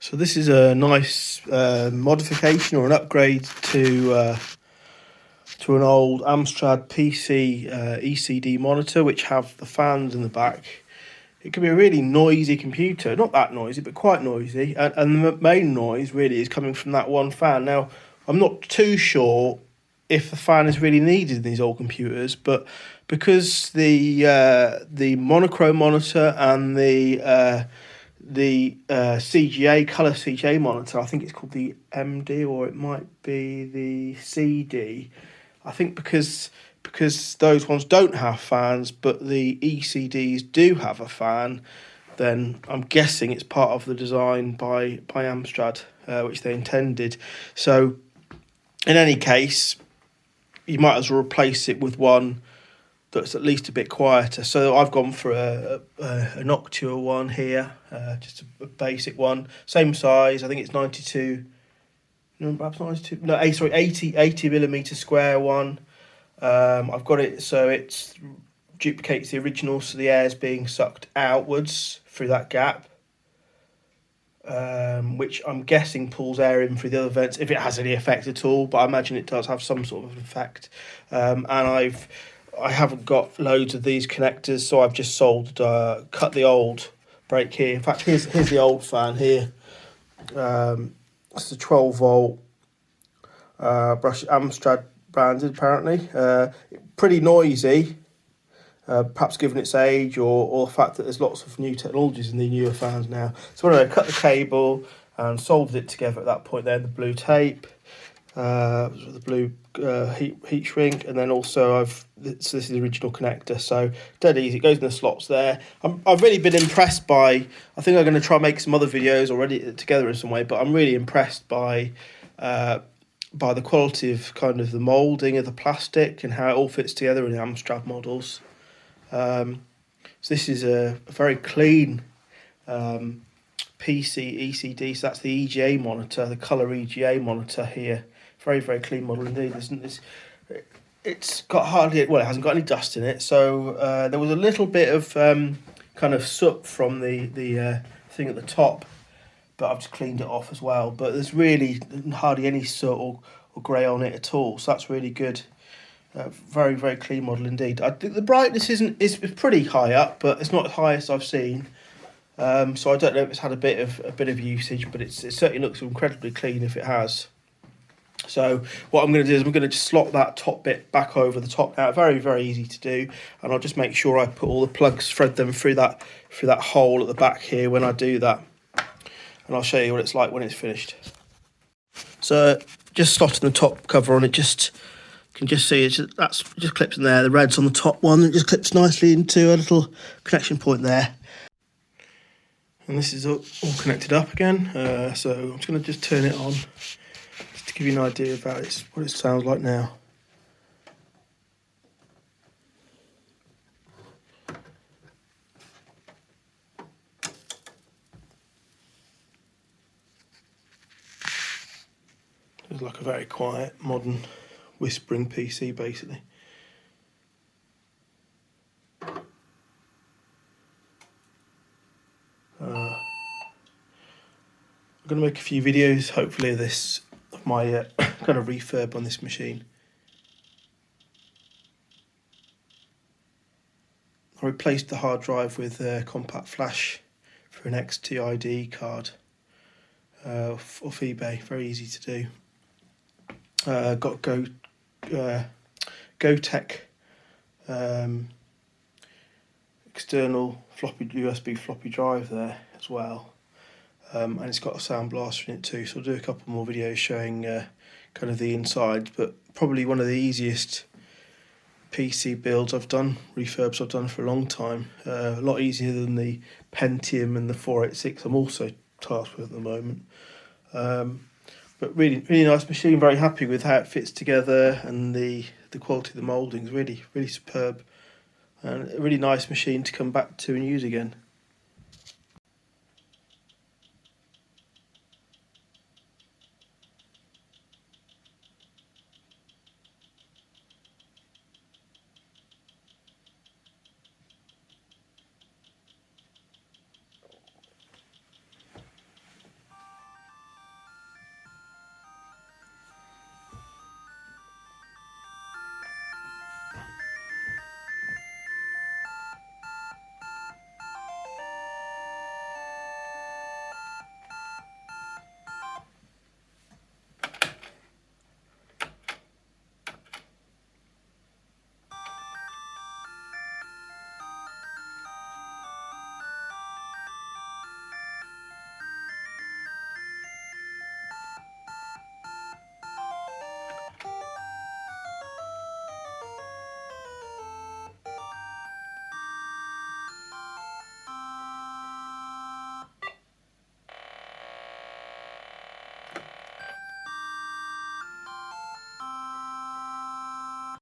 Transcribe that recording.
So this is a nice modification or an upgrade to an old Amstrad PC ECD monitor, which have the fans in the back. It can be a really noisy computer, not that noisy, but quite noisy. And the main noise really is coming from that one fan. Now, I'm not too sure if the fan is really needed in these old computers, but because the monochrome monitor and the CGA color CGA monitor, I think it's called the MD or it might be the CD. I think because those ones don't have fans, but the ECDs do have a fan, then I'm guessing it's part of the design by Amstrad, which they intended. So in any case, you might as well replace it with one that's at least a bit quieter. So I've gone for a Noctua one here, just a basic one, same size. I think it's 92. No, perhaps 92. No, 80 millimeter square one. I've got it so it duplicates the original, so the air is being sucked outwards through that gap, which I'm guessing pulls air in through the other vents, if it has any effect at all. But I imagine it does have some sort of effect. And I haven't got loads of these connectors, so I've just cut the old break here. In fact, here's the old fan here. It's a 12 volt brush, Amstrad branded apparently. Pretty noisy, perhaps given its age or the fact that there's lots of new technologies in the newer fans now. So anyway, I cut the cable and soldered it together at that point there, the blue tape, the blue heat shrink, and then also so this is the original connector, so dead easy. It goes in the slots there. I've really been impressed by, I think I'm going to try and make some other videos already together in some way, but I'm really impressed by the quality of kind of the moulding of the plastic and how it all fits together in the Amstrad models. So this is a very clean PC ECD, so that's the EGA monitor, the colour EGA monitor here. Very, very clean model indeed. It's got hardly, well, it hasn't got any dust in it, so there was a little bit of kind of soot from the thing at the top, but I've just cleaned it off as well. But there's really hardly any soot or grey on it at all, so that's really good. Very, very clean model indeed. I think the brightness is pretty high up, but it's not the highest I've seen. So I don't know if it's had a bit of usage, but it certainly looks incredibly clean if it has. So what I'm going to do is I'm going to just slot that top bit back over the top now. Very, very easy to do, and I'll just make sure I put all the plugs, thread them through that hole at the back here when I do that, and I'll show you what it's like when it's finished. So just slotting the top cover on it, you can just see that's just clips in there. The red's on the top one, it just clips nicely into a little connection point there. And this is all connected up again. So I'm just going to just turn it on, just to give you an idea about what it sounds like now. It's like a very quiet, modern, whispering PC, basically. I'm going to make a few videos, hopefully, of my kind of refurb on this machine. I replaced the hard drive with a compact flash for an XTID card off eBay. Very easy to do. Got GoTech external USB floppy drive there as well. And it's got a sound blaster in it too, so I'll do a couple more videos showing kind of the inside, but probably one of the easiest PC builds I've done, refurbs I've done for a long time. A lot easier than the Pentium and the 486 I'm also tasked with at the moment. But really, really nice machine, very happy with how it fits together, and the quality of the moulding is really, really superb, and a really nice machine to come back to and use again.